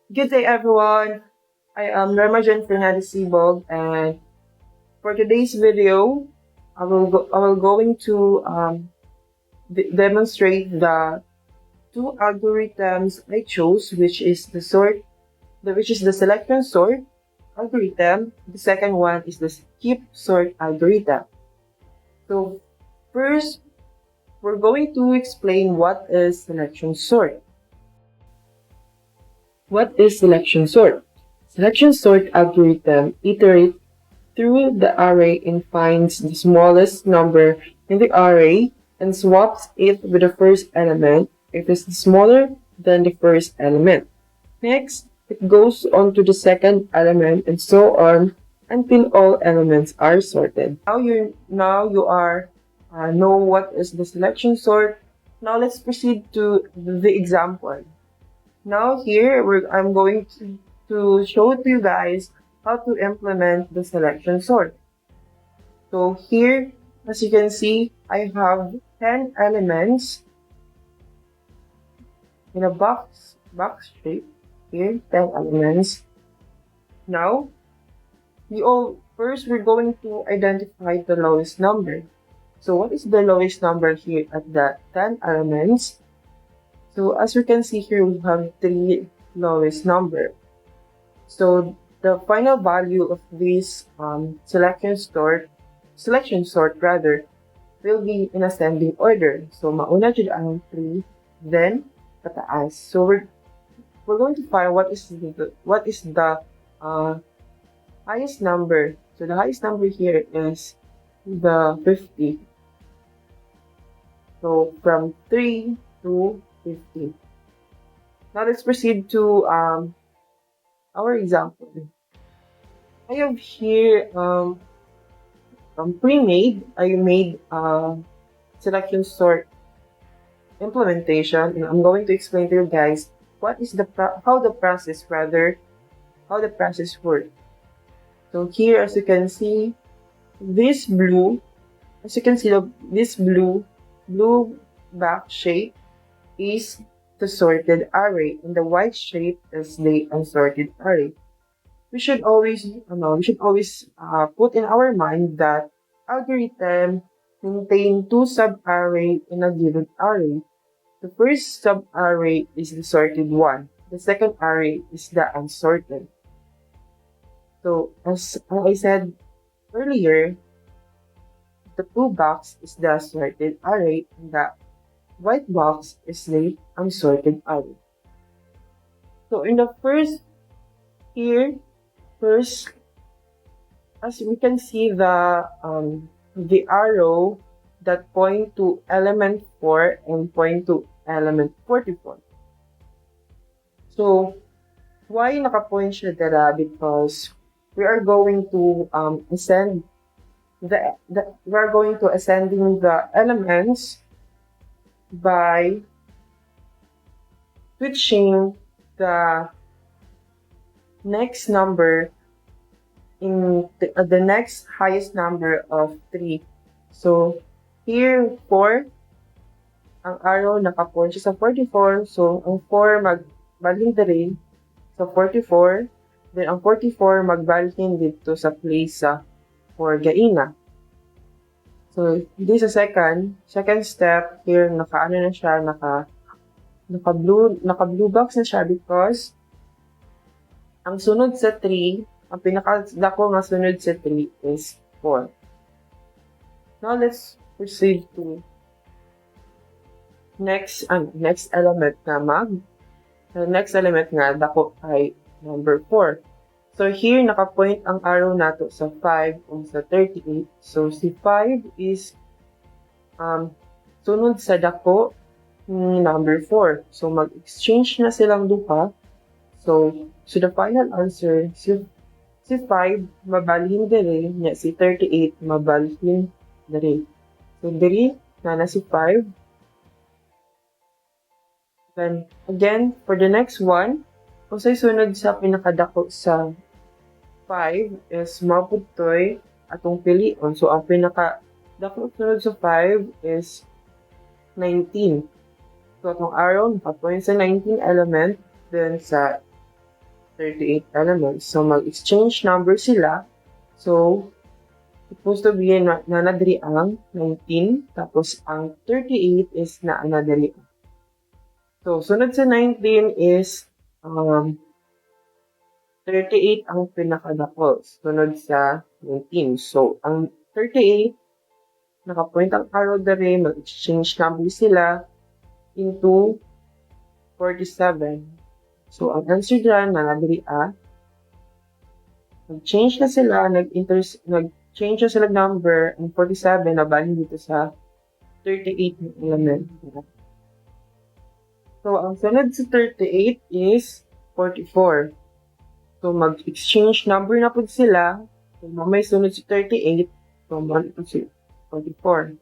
Good day, everyone. I am Ramajan Fernandez Sibog, and for today's video, I will going to demonstrate the two algorithms I chose, which is the selection sort algorithm. The second one is the skip sort algorithm. So first, we're going to explain what is selection sort. What is selection sort? Selection sort algorithm iterates through the array and finds the smallest number in the array and swaps it with the first element if it's smaller than the first element. Next, it goes on to the second element and so on until all elements are sorted. Now you are know what is the selection sort. Now let's proceed to the example. Now here I'm going to show to you guys how to implement the selection sort. So here, as you can see, I have 10 elements in a box shape. Here, 10 elements. Now, we're going to identify the lowest number. So what is the lowest number here at the 10 elements? So as you can see here, we have 3 lowest number. So the final value of this selection sort rather will be in ascending order. So mauna jud ang 3, then pataas. So we're going to find what is the highest number. So the highest number here is the 50. So from 3 to 50. Now let's proceed to our example. I have here pre-made. I made selection sort implementation, and I'm going to explain to you guys what is how the process works. So here, as you can see, this blue back shape is the sorted array, and the white shape is the unsorted array. We should always put in our mind that algorithm contain two sub-array in a given array. The first sub-array is the sorted one. The second array is the unsorted. So as I said earlier, the blue box is the sorted array and the white box is the unsorted array. So in the first, as we can see the arrow that point to element 4 and point to element 44. So why naka-point siya dala? Because we are going to ascending the elements by switching the next number in the next highest number of 3. So here 4, ang arrow naka-point siya sa 44. So ang 4 magbalhin diri sa 44. Then ang 44 magbalhin dito sa place sa 4 gaina. So this is second step. Here naka blue box na siya because ang sunod sa 3, ang pinakadako nga sunod sa 3 is 4. Now let's proceed to next element na the next element nga dako ay number 4. So here naka-point ang arrow nato sa 5 o sa 38. So si 5 is sunod sa dako ni number 4. So mag-exchange na silang duha. So the final answer, si 5 mabalhin diri, nya si 38 mabalhin diri. So diri na si 5. Then again, for the next one, kung sa'y sunod sa pinakadako sa 5 is maputoy atong pilion. So ang pinakadako sunod sa 5 is 19. So atong arrow naka-point sa 19 element, then sa 38 elements. So, mag-exchange number sila. So, supposed to be na nadiri ang 19, tapos ang 38 is na nadiri. So, sunod sa 19 is 38 ang pinakadako. Sunod sa 19. So, ang 38, nakapoint ang arrow dere, mag-exchange number sila into 47. So, ang answer dyan, nadiri nag-change na sila, nag-change na sila number, ang 47 na bali dito sa 38 na element. So, ang sunod sa 38 is 44. So, mag-exchange number na po sila. So, may sunod sa 38. So, mag-exchange 44.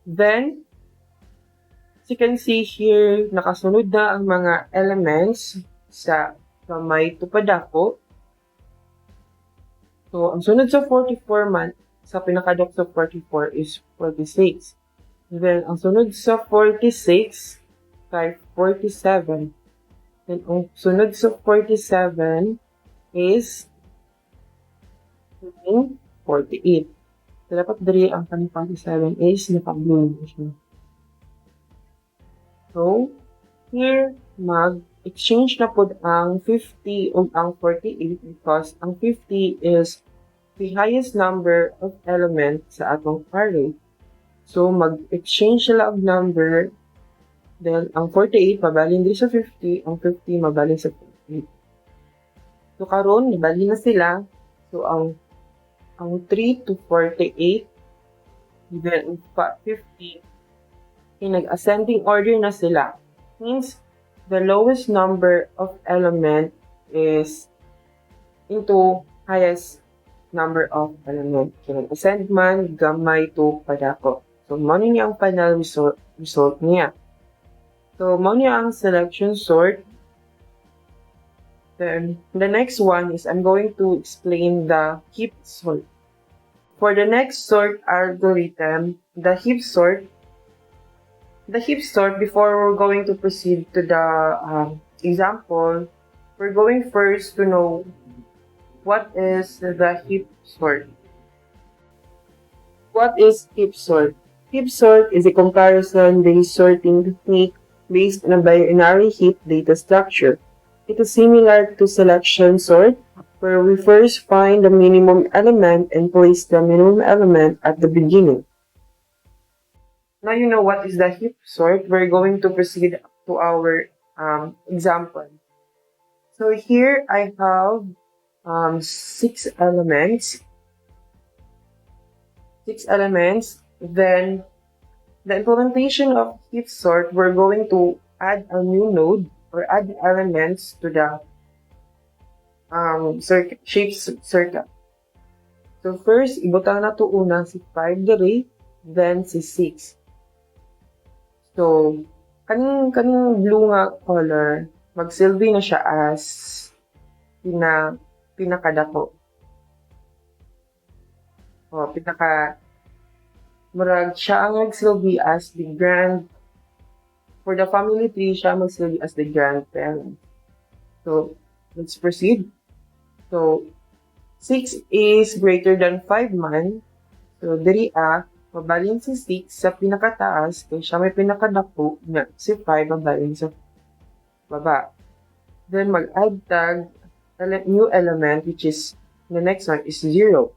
Then, as you can see here, nakasunod na ang mga elements sa may tupadako. So, ang sunod sa 44 man, sa pinakadok sa 44 is 46. Then, ang sunod sa 46, kay 47. Then, ang sunod sa 47 is 48. So, dapat dali ang 47 is naka-blue siya. So, here, mag-exchange na po ang 50 o ang 48 because ang 50 is the highest number of element sa atong array. So, mag-exchange sila of number. Then, ang 48, mabalin din sa 50. Ang 50, mabalin sa 48. So, karon nabali na sila. So, ang 3 to 48, then 50, nag-ascending order na sila. Means, the lowest number of element is into highest number of element. So, nag-ascend man, gamay to padako. So, mano niya ang final result niya. So, mano niya ang selection sort. Then, the next one is I'm going to explain the heap sort. For the next sort algorithm, the heap sort, before we're going to proceed to the example, we're going first to know what is the heap sort. What is heap sort? Heap sort is a comparison-based sorting technique based on a binary heap data structure. It is similar to selection sort, where we first find the minimum element and place the minimum element at the beginning. Now you know what is the heap sort. We're going to proceed to our example. So here I have 6 elements. Then the implementation of heap sort, we're going to add a new node or add elements to the shape circle. So first, ibutang na to una si 5 diri, then si 6. So, kaning blue nga color, magsilbi na siya as pinakadako. O, murag siya ang magsilbi as the grand. For the family tree, siya magsilbi as the grandparent. So, let's proceed. So, 6 is greater than 5 man. So, diri mabalin si 6 sa pinakataas, kaya siya may pinakadako na si 5 mabalin sa baba. Then, mag-add tag new element, which is, the next one is 0.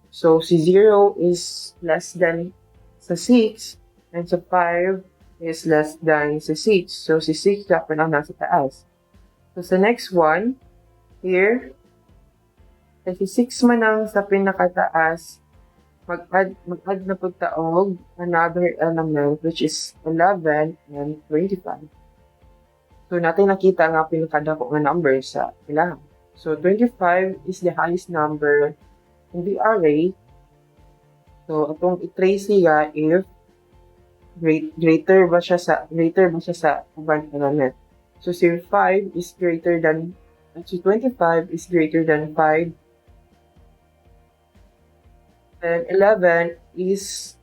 So, si 0 is less than sa 6, and sa 5 is less than sa 6. So, si 6 dapat ang nasa taas. So, sa next one, here, kasi 6 man ang sa pinakataas, mag-add na pagtaog another element, which is 11 and 25. So, natin nakita nga pinakadako nga number sa ilang. So, 25 is the highest number in the array. So, atong i-trace niya if greater ba siya sa ubang element. So, si 5 is greater than, si 25 is greater than 5. And 11 is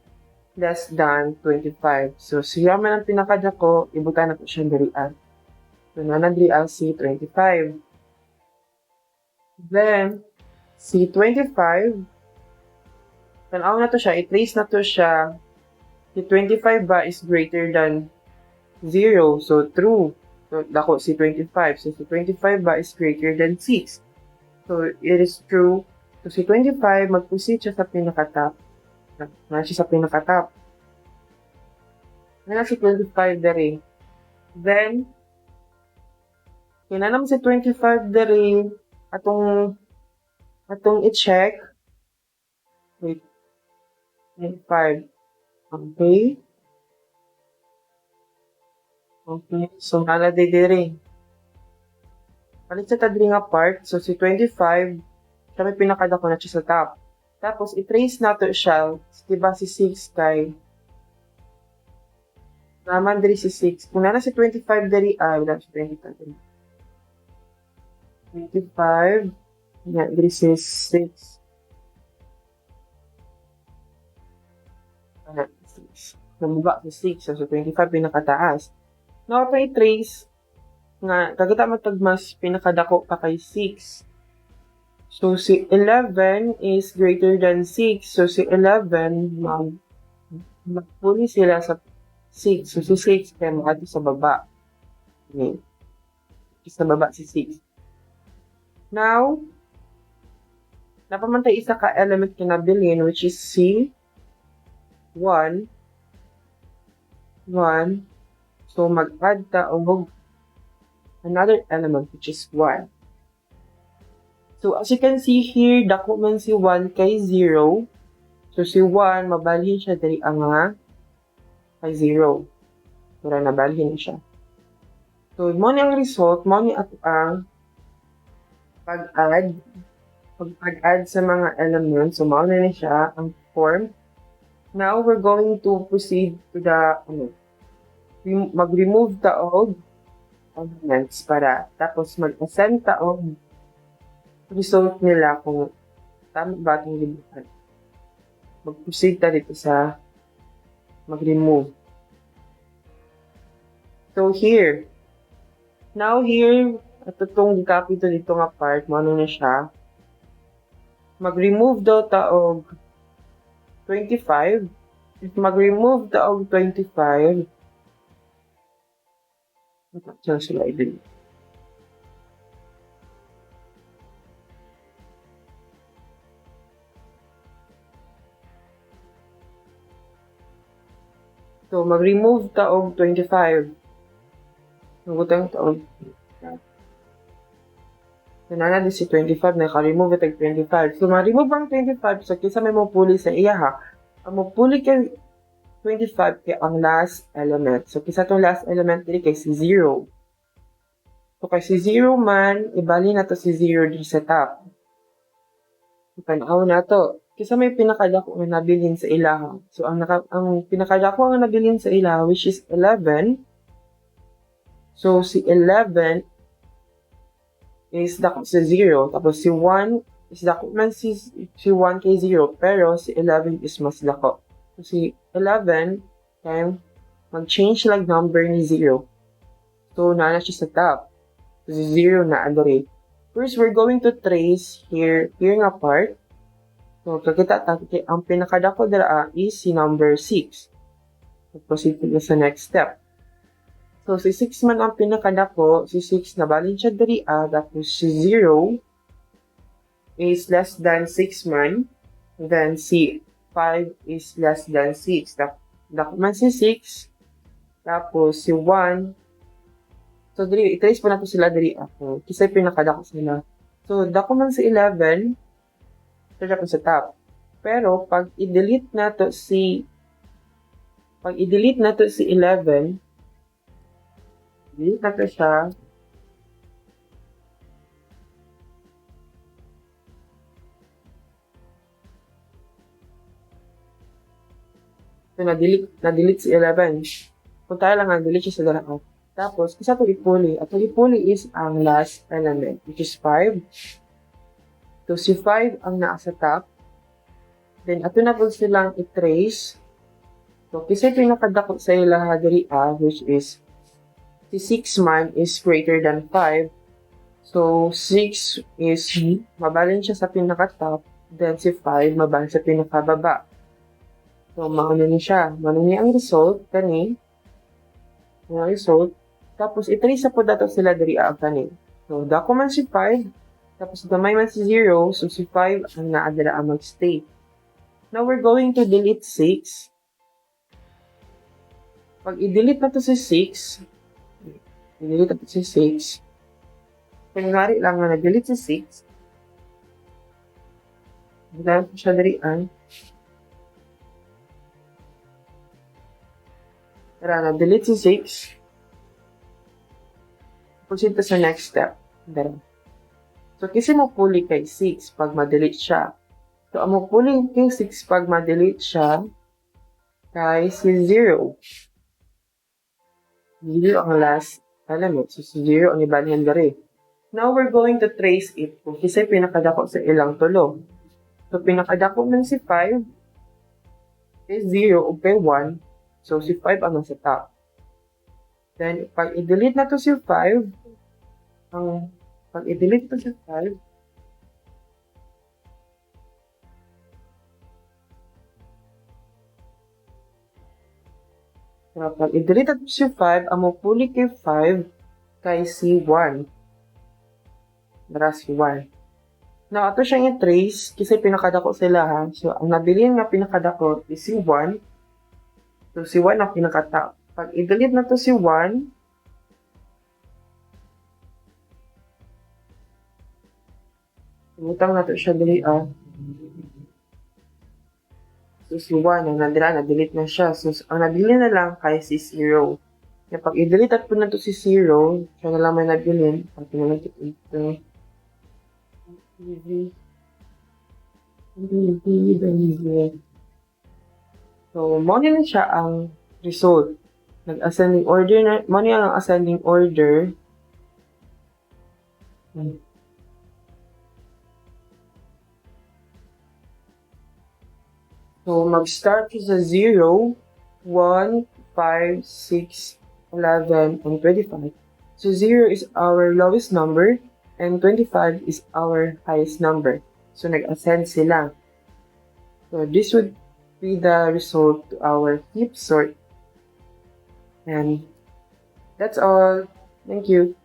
less than 25. So, siya man ang pinakadako, ibutan na po siya dirian. So, nanadrian si 25. Then, si 25, tanaw na to siya, i-trace na to siya. Si 25 ba is greater than 0? So, true. So, dako si 25. So, si 25 ba is greater than 6? So, it is true. So, si 25, mag-proceed siya sa pinaka-top. Na siya sa pinaka-top. Na si 25 dere. Then, kinanam si 25 dere, atong i-check. Wait. 25. Okay. Okay. So, nalagay dere. Palit sa tadri nga part. So, si 25, siya may pinakadako na siya sa top. Tapos, i-trace nato siya. Diba si 6 kay naman diri si 6. Kung na si 25 diri, wala si 25 diri. 25. Yeah, diri si 6. Ano, 6. Namaba si 6. So, 25 pinakataas. Now, pa i-trace nga, kagita matagmas pinakadako pa kay 6. So, si 11 is greater than 6. So, si 11, magpuli sila sa 6. So, si 6 kaya makati sa baba. Okay. Sa baba si 6. Now, napamantay isa ka element kinabilin which is C. 1. 1. So, mag-add ta og another element which is 1. So, as you can see here, dako man si 1 kay 0. So, si 1, mabalhin siya diri nga kay 0. Pero nabalhin siya. So, mo ni ang result, mo ni ato ang pag-add sa mga elements. So, mo na siya ang form. Now, we're going to proceed to the, mag-remove ta og elements para tapos mag-assign ta og result nila kung tama ba itong libutan. Mag-proceed ta dito sa mag-remove. So, here. Now, here, at itong copy to dito nga part, mo na siya. Mag-remove daw ta og 25. If mag-remove ta og 25, ito sila din. So, mag-remove ta og 25. Nagutang ta og nanana din si 25, naka-remove ito 25. So, ma-remove ang 25. So, kisa may mapuli sa iya ha. Ang mapuli kay 25 kay ang last element. So, kisa itong last element dili kay si 0. So, kay si 0 man, ibali na to si 0 dito sa top. Panaw na to. Kisa may pinakadako nga nabilin sa ilaha. So, ang pinakadako nga nabilin sa ilaha, which is 11. So, si 11 is dako sa 0. Tapos, si 1 is dako man si 1 kay 0. Pero, si 11 is mas dako. So, si 11, kaya mag-change lang number ni 0. So, naana siya sa top. So, si 0 na andore. First, we're going to trace here nga part. So, kakita ang pinakadako dara is si number 6. So, proceed na sa next step. So, si 6 man ang pinakadako, si 6 nabalin siya diri tapos si 0 is less than 6 man. Then, si 5 is less than 6. Dako man si 6. Tapos, si 1. So, diri, i-trace po nato sila diri ako. Kasi pinakadako sila. So, dako man si 11. So, siya sa top. Pero, pag i-delete nato si 11, delete nato siya. So, na-delete si 11. Kung tayo lang na-delete siya sa dalawa. Tapos, isa ito ipuli. At ito ipuli is ang last element, which is 5. So, si 5 ang nasa top. Then, ato na po silang i-trace. So, kasi pinakadako sa ilaha diri which is si 6 man is greater than 5. So, 6 is mabalin siya sa pinaka-top, then si 5 mabalin sa pinaka-baba. So, maano ni siya. Maano ni ang result, kani. Ang result. Tapos, itrace po dato sila diri kani. So, dako man si 5, tapos gamay man si 0, so si 5 ang naadala ang mag-stay. Now, we're going to delete 6. Pag i-delete na to si 6, i-delete na to si 6, kunwari lang na nag-delete si 6, dahil po siya dirian, tara, na-delete si 6, proceed to sa next step. Dara. So, kasi mo puli kay 6 pag ma-delete siya. So, ang mo puli kay 6 pag ma-delete siya, kay si 0. 0 ang last element. So, si 0 ang ibalihan dari. Now, we're going to trace it. Kung kasi pinakadako sa ilang tulo. So, pinakadako man si 5, kay 0 o kay 1. So, si 5 ang nasa top. Then, pag i-delete na to si 5, pag i-delete to si 5, pag i-delete na to si 5, ang mapuli kay 5, kay si 1. Dara si 1. Now, ato siyang i-trace, kasi pinakadako sila ha. So, ang nabilin nga pinakadako is si 1. So, si 1 ang pinaka-top. Pag i-delete na to si 1, butang na to siya dali So, si 1, ang nadira, na-delete na siya. So, ang nabilin na lang kay si 0. Kaya pag i-delete at po na to si 0, siya na lang may nabilin. Pag pinalantik ito. So, muna na siya ang result. Nag-ascending order na, muna ang ascending order. So, mag-start siya sa 0, 1, 5, 6, 11, and 25. So, 0 is our lowest number, and 25 is our highest number. So, nag-ascend sila. So, this would be the result to our heap sort. And that's all. Thank you.